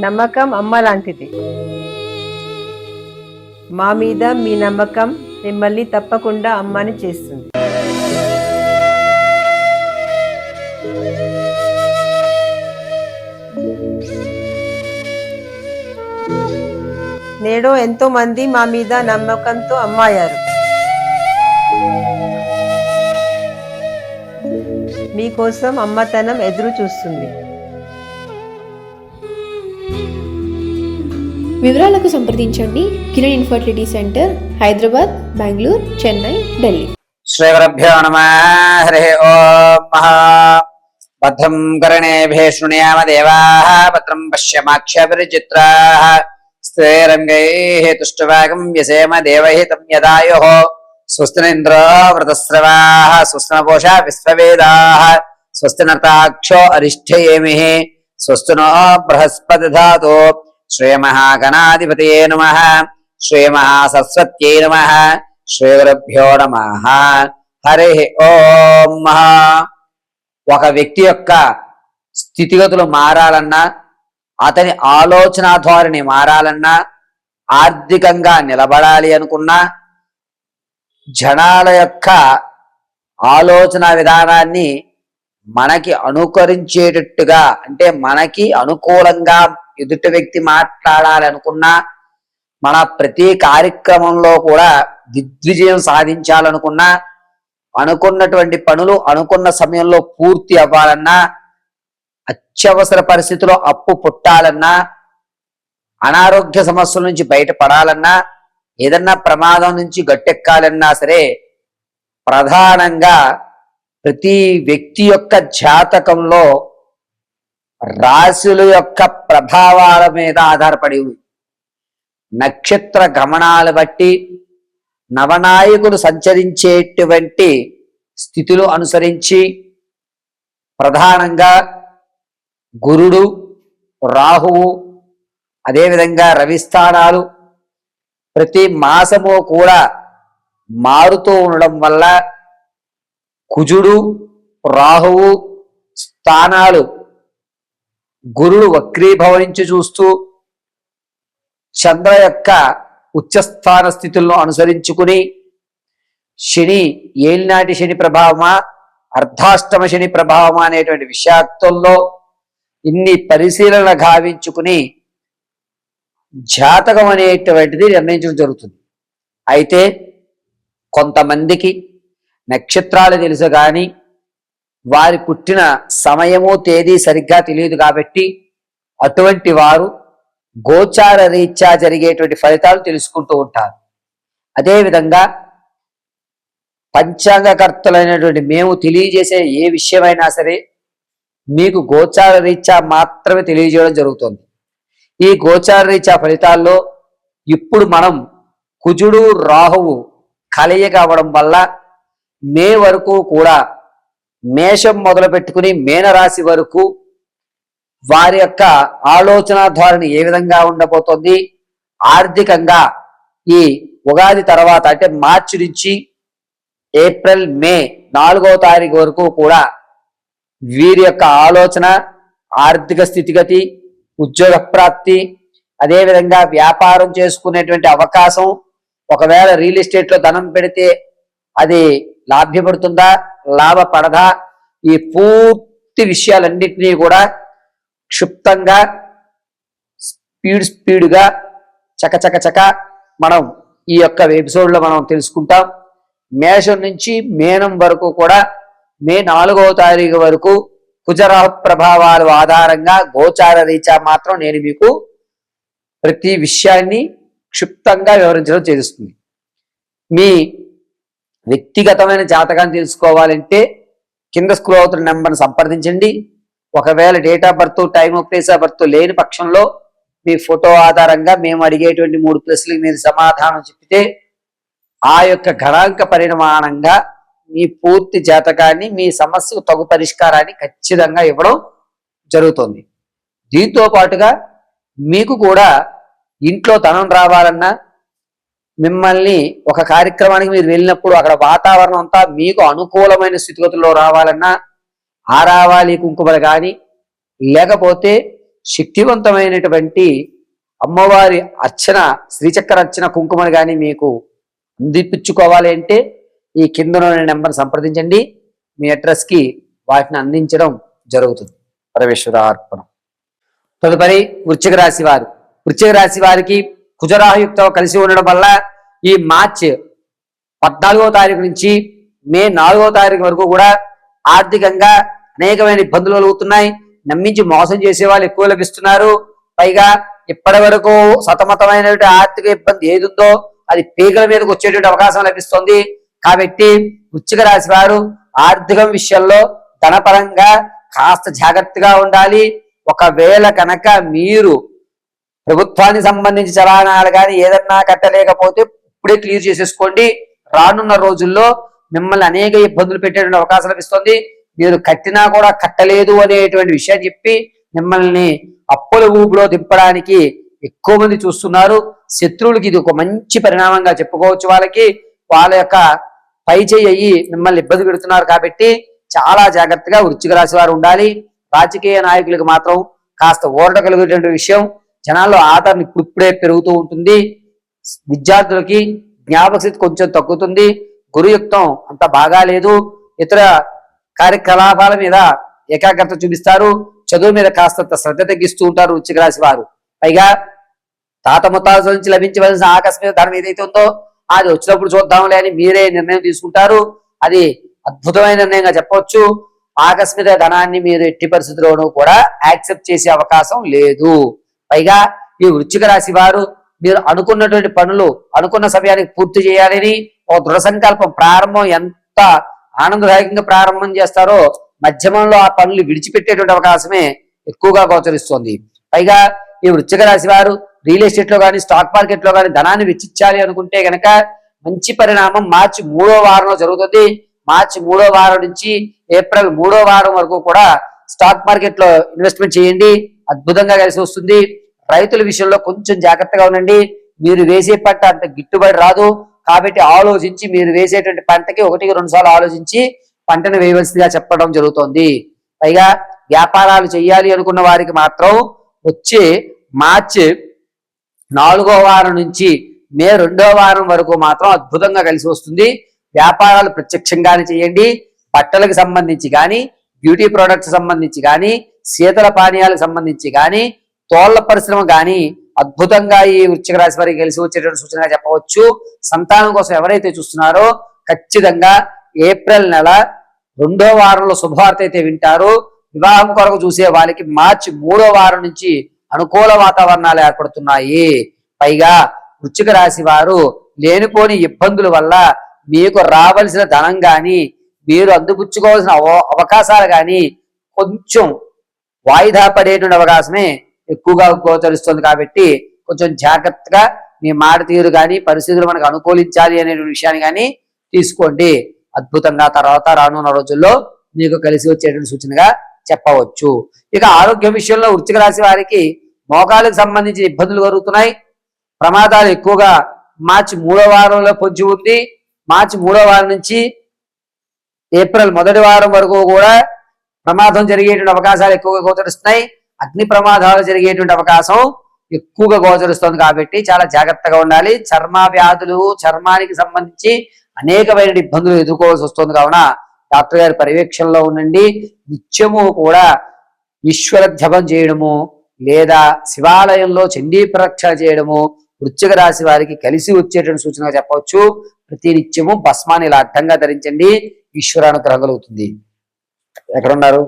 నమ్మకం అమ్మ లాంటిది. మా మీద మీ నమ్మకం మిమ్మల్ని తప్పకుండా అమ్మని చేస్తుంది. నేడు ఎంతో మంది మా మీద నమ్మకంతో అమ్మాయారు. మీకోసం అమ్మతనం ఎదురు చూస్తుంది. వివరాలకు సంప్రదించండి. Kiran infertility centre, Hyderabad, Bengaluru, Chennai, Delhi. శ్రీ గురుభ్యో నమః. హరి ఓం. భద్రం కర్ణేభిః శృణుయామ దేవాః, భద్రం పశ్యమాక్షభిర్చిత్రాః, స్థిరైరంగైః తుష్టువాగం వ్యసేమ దేవహితం యదాయుః. స్వస్తి ఇంద్రో వృతస్రవాః, స్వస్తి నపూషా విశ్వవేదాః, స్వస్తి నర్తాక్షో అరిష్ఠయేమిః, స్వస్తి నో బృహస్పతి దధాతు. శ్రీమహాగణాధిపతయే నమః. శ్రీమహాసరస్వత్యై నమః. శ్రీ గురుభ్యో నమః. హరి ఓం. ఒక వ్యక్తి యొక్క స్థితిగతులు మారాలన్నా, అతని ఆలోచన ధోరణి మారాలన్నా, ఆర్థికంగా నిలబడాలి అనుకున్నా, జనాల యొక్క ఆలోచన విధానాన్ని మనకి అనుకరించేటట్టుగా, అంటే మనకి అనుకూలంగా ఎదుటి వ్యక్తి మాట్లాడాలనుకున్నా, మన ప్రతి కార్యక్రమంలో కూడా దిగ్విజయం సాధించాలనుకున్నా, అనుకున్నటువంటి పనులు అనుకున్న సమయంలో పూర్తి అవ్వాలన్నా, అత్యవసర పరిస్థితిలో అప్పు పుట్టాలన్నా, అనారోగ్య సమస్యల నుంచి బయటపడాలన్నా, ఏదన్నా ప్రమాదం నుంచి గట్టెక్కాలన్నా సరే, ప్రధానంగా ప్రతి వ్యక్తి యొక్క జాతకంలో రాశుల యొక్క ప్రభావాల మీద ఆధారపడి ఉంది. నక్షత్ర గమనాలు బట్టి నవనాయకులు సంచరించేటువంటి స్థితులు అనుసరించి ప్రధానంగా గురుడు, రాహువు, అదేవిధంగా రవి స్థానాలు ప్రతి మాసము కూడా మారుతూ ఉండడం వల్ల కుజుడు, రాహువు స్థానాలు గురుడు వక్రీభవించి చూస్తూ చంద్ర యొక్క ఉచ్చస్థాన స్థితులను అనుసరించుకుని శని ఏలినాటి శని ప్రభావమా, అర్ధాష్టమ శని ప్రభావమా అనేటువంటి విషయాత్తుల్లో ఇన్ని పరిశీలన గావించుకుని జాతకం అనేటువంటిది నిర్ణయించడం జరుగుతుంది. అయితే కొంతమందికి నక్షత్రాలు తెలుసు కానీ వారి పుట్టిన సమయము తేదీ సరిగ్గా తెలియదు కాబట్టి అటువంటి వారు గోచార రీత్యా జరిగేటువంటి ఫలితాలు తెలుసుకుంటూ ఉంటారు. అదేవిధంగా పంచాంగకర్తలైనటువంటి మేము తెలియజేసే ఏ విషయమైనా సరే మీకు గోచార రీత్యా మాత్రమే తెలియజేయడం జరుగుతుంది. ఈ గోచార రీత్యా ఫలితాల్లో ఇప్పుడు మనం కుజుడు, రాహువు కలయిక అవ్వడం వల్ల మే వరకు కూడా, మేషం మొదలు పెట్టుకుని మీనరాశి వరకు వారి యొక్క ఆలోచన ధోరణి ఏ విధంగా ఉండబోతోంది, ఆర్థికంగా ఈ ఉగాది తర్వాత అంటే మార్చి నుంచి ఏప్రిల్, మే 4వ తారీఖు వరకు కూడా వీరి యొక్క ఆలోచన, ఆర్థిక స్థితిగతి, ఉద్యోగ ప్రాప్తి, అదేవిధంగా వ్యాపారం చేసుకునేటువంటి అవకాశం, ఒకవేళ రియల్ ఎస్టేట్లో ధనం పెడితే అది లాభ్యపడుతుందా, లాభపడదా, ఈ పూర్తి విషయాలన్నింటినీ కూడా క్షుప్తంగా స్పీడ్గా చకచక మనం ఈ యొక్క ఎపిసోడ్లో మనం తెలుసుకుంటాం. మేషం నుంచి మీనం వరకు కూడా మే 4వ తారీఖు వరకు కుజరాహు ప్రభావాల ఆధారంగా గోచార రీత్యా మాత్రం నేను మీకు ప్రతి విషయాన్ని క్షుప్తంగా వివరించడం చేస్తుంది. మీ వ్యక్తిగతమైన జాతకాన్ని తెలుసుకోవాలంటే కింద స్క్రోల్ అవుతున్న నెంబర్ని సంప్రదించండి. ఒకవేళ date of birth, time of place of birth లేని పక్షంలో మీ ఫోటో ఆధారంగా మేము అడిగేటువంటి 3 ప్రశ్నలకు మీరు సమాధానం చెప్తే ఆ యొక్క గణాంక పరిమాణంగా మీ పూర్తి జాతకాన్ని, మీ సమస్యకు తగు పరిష్కారాన్ని ఖచ్చితంగా ఇవ్వడం జరుగుతుంది. దీంతో పాటుగా మీకు కూడా ఇంట్లో ధనం రావాలన్నా, మిమ్మల్ని ఒక కార్యక్రమానికి మీరు వెళ్ళినప్పుడు అక్కడ వాతావరణం అంతా మీకు అనుకూలమైన స్థితిగతుల్లో రావాలన్నా, ఆరావాలి కుంకుమలు కానీ, లేకపోతే శక్తివంతమైనటువంటి అమ్మవారి అర్చన, శ్రీచక్ర అర్చన కుంకుమని కానీ మీకు అందిపించుకోవాలి అంటే ఈ కింద నెంబర్ సంప్రదించండి. మీ అడ్రస్కి వాటిని అందించడం జరుగుతుంది. పరమేశ్వరార్పణం. తదుపరి వృశ్చిక రాశి వారు. వృశ్చిక రాశి వారికి కుజరాహయుక్తం కలిసి ఉండడం వల్ల ఈ మార్చి 14వ తారీఖు నుంచి మే 4వ తారీఖు వరకు కూడా ఆర్థికంగా అనేకమైన ఇబ్బందులు కలుగుతున్నాయి. నమ్మించి మోసం చేసే వాళ్ళు ఎక్కువ లభిస్తున్నారు. పైగా ఇప్పటి వరకు సతమతమైనటువంటి ఆర్థిక ఇబ్బంది ఏది ఉందో అది పీకల మీదకి వచ్చేటువంటి అవకాశం లభిస్తుంది. కాబట్టి వృశ్చిక రాశి వారు ఆర్థిక విషయంలో ధనపరంగా కాస్త జాగ్రత్తగా ఉండాలి. ఒకవేళ కనుక మీరు ప్రభుత్వానికి సంబంధించి చలానాలు కానీ ఏదన్నా కట్టలేకపోతే ఇప్పుడే క్లియర్ చేసేసుకోండి. రానున్న రోజుల్లో మిమ్మల్ని అనేక ఇబ్బందులు పెట్టేటువంటి అవకాశం లభిస్తుంది. మీరు కట్టినా కూడా కట్టలేదు అనేటువంటి విషయాన్ని చెప్పి మిమ్మల్ని అప్పుల ఊపిలో దింపడానికి ఎక్కువ మంది చూస్తున్నారు. శత్రువులకి ఇది ఒక మంచి పరిణామంగా చెప్పుకోవచ్చు. వాళ్ళ యొక్క పై చేయి మిమ్మల్ని ఇబ్బంది పెడుతున్నారు. కాబట్టి చాలా జాగ్రత్తగా వృశ్చిక రాశి వారు ఉండాలి. రాజకీయ నాయకులకు మాత్రం కాస్త ఊరట కలిగేటువంటి విషయం. జనాల్లో ఆదరణ ఇప్పుడిప్పుడే పెరుగుతూ ఉంటుంది. విద్యార్థులకి జ్ఞాపక శక్తి కొంచెం తగ్గుతుంది. గురుయుక్తం అంత బాగాలేదు. ఇతర కార్యకలాపాల మీద ఏకాగ్రత చూపిస్తారు. చదువు మీద కాస్తంత శ్రద్ధ తగ్గిస్తూ ఉంటారు వృశ్చిక రాశి వారు. పైగా తాత ముత్తాత నుంచి లభించవలసిన ఆకస్మిక ధనం ఏదైతే ఉందో అది వచ్చినప్పుడు చూద్దాంలే అని మీరే నిర్ణయం తీసుకుంటారు. అది అద్భుతమైన నిర్ణయంగా చెప్పవచ్చు. ఆకస్మిక ధనాన్ని మీరు ఎట్టి పరిస్థితుల్లోనూ కూడా యాక్సెప్ట్ చేసే అవకాశం లేదు. పైగా ఈ వృశ్చిక రాశి వారు మీరు అనుకున్నటువంటి పనులు అనుకున్న సమయానికి పూర్తి చేయాలని ఒక దృఢ సంకల్పం, ప్రారంభం ఎంత ఆనందదాయకంగా ప్రారంభం చేస్తారో మధ్యమంలో ఆ పనులు విడిచిపెట్టేటువంటి అవకాశమే ఎక్కువగా గోచరిస్తుంది. పైగా ఈ వృశ్చిక రాశి వారు రియల్ ఎస్టేట్ లో కానీ స్టాక్ మార్కెట్ లో కానీ ధనాన్ని వెచ్చించాలి అనుకుంటే గనక మంచి పరిణామం మార్చి 3వ వారంలో జరుగుతుంది. మార్చి 3వ వారం నుంచి ఏప్రిల్ 3వ వారం వరకు కూడా స్టాక్ మార్కెట్ లో ఇన్వెస్ట్మెంట్ చేయండి. అద్భుతంగా కలిసి వస్తుంది. రైతుల విషయంలో కొంచెం జాగ్రత్తగా ఉండండి. మీరు వేసే పంట అంత గిట్టుబడి రాదు. కాబట్టి ఆలోచించి మీరు వేసేటువంటి పంటకి 1-2 సార్లు ఆలోచించి పంటను వేయవలసిందిగా చెప్పడం జరుగుతోంది. పైగా వ్యాపారాలు చేయాలి అనుకున్న వారికి మాత్రం వచ్చే మార్చి 4వ వారం నుంచి మే 2వ వారం వరకు మాత్రం అద్భుతంగా కలిసి వస్తుంది. వ్యాపారాలు ప్రత్యక్షంగానే చేయండి. బట్టలకు సంబంధించి కానీ, బ్యూటీ ప్రొడక్ట్స్ సంబంధించి కానీ, శీతల పానీయాలకు సంబంధించి కానీ, తోళ్ల పరిశ్రమ కానీ అద్భుతంగా ఈ వృశ్చిక రాశి వారికి కలిసి వచ్చేటువంటి సూచనగా చెప్పవచ్చు. సంతానం కోసం ఎవరైతే చూస్తున్నారో ఖచ్చితంగా ఏప్రిల్ నెల 2వ వారంలో శుభవార్త అయితే వింటారు. వివాహం కొరకు చూసే వాళ్ళకి మార్చి 3వ వారం నుంచి అనుకూల వాతావరణాలు ఏర్పడుతున్నాయి. పైగా వృశ్చిక రాశి వారు లేనిపోని ఇబ్బందుల వల్ల మీకు రావలసిన ధనం కానీ మీరు అందిపుచ్చుకోవాల్సిన అవకాశాలు కానీ కొంచెం వాయిదా పడేటువంటి అవకాశమే ఎక్కువగా గోచరిస్తుంది. కాబట్టి కొంచెం జాగ్రత్తగా మీ మాట తీరు కానీ పరిస్థితులు మనకు అనుకూలించాలి అనే విషయాన్ని కానీ తీసుకోండి. అద్భుతంగా తర్వాత రానున్న రోజుల్లో మీకు కలిసి వచ్చేటువంటి సూచనగా చెప్పవచ్చు. ఇక ఆరోగ్యం విషయంలో వృశ్చిక రాశి వారికి మోకాలకు సంబంధించిన ఇబ్బందులు కలుగుతున్నాయి. ప్రమాదాలు ఎక్కువగా మార్చి 3వ వారంలో పొంచి ఉంది. మార్చి 3వ వారం నుంచి ఏప్రిల్ 1వ వారం వరకు కూడా ప్రమాదం జరిగేటువంటి అవకాశాలు ఎక్కువగా గోచరిస్తున్నాయి. అగ్ని ప్రమాదాలు జరిగేటువంటి అవకాశం ఎక్కువగా గోచరిస్తుంది. కాబట్టి చాలా జాగ్రత్తగా ఉండాలి. చర్మ వ్యాధులు, చర్మానికి సంబంధించి అనేకమైన ఇబ్బందులు ఎదుర్కోవాల్సి వస్తుంది. కావున డాక్టర్ గారి పర్యవేక్షణలో ఉండండి. నిత్యము కూడా ఈశ్వర ధ్యానం చేయడము లేదా శివాలయంలో చండీ ప్రదక్షిణ చేయడము వృశ్చిక రాశి వారికి కలిసి వచ్చేటువంటి సూచనగా చెప్పవచ్చు. ప్రతి నిత్యము భస్మాన్ని ఇలా అడ్డంగా ధరించండి. ఈశ్వరానుగ్రహం కలుగుతుంది. ఎక్కడున్నారు?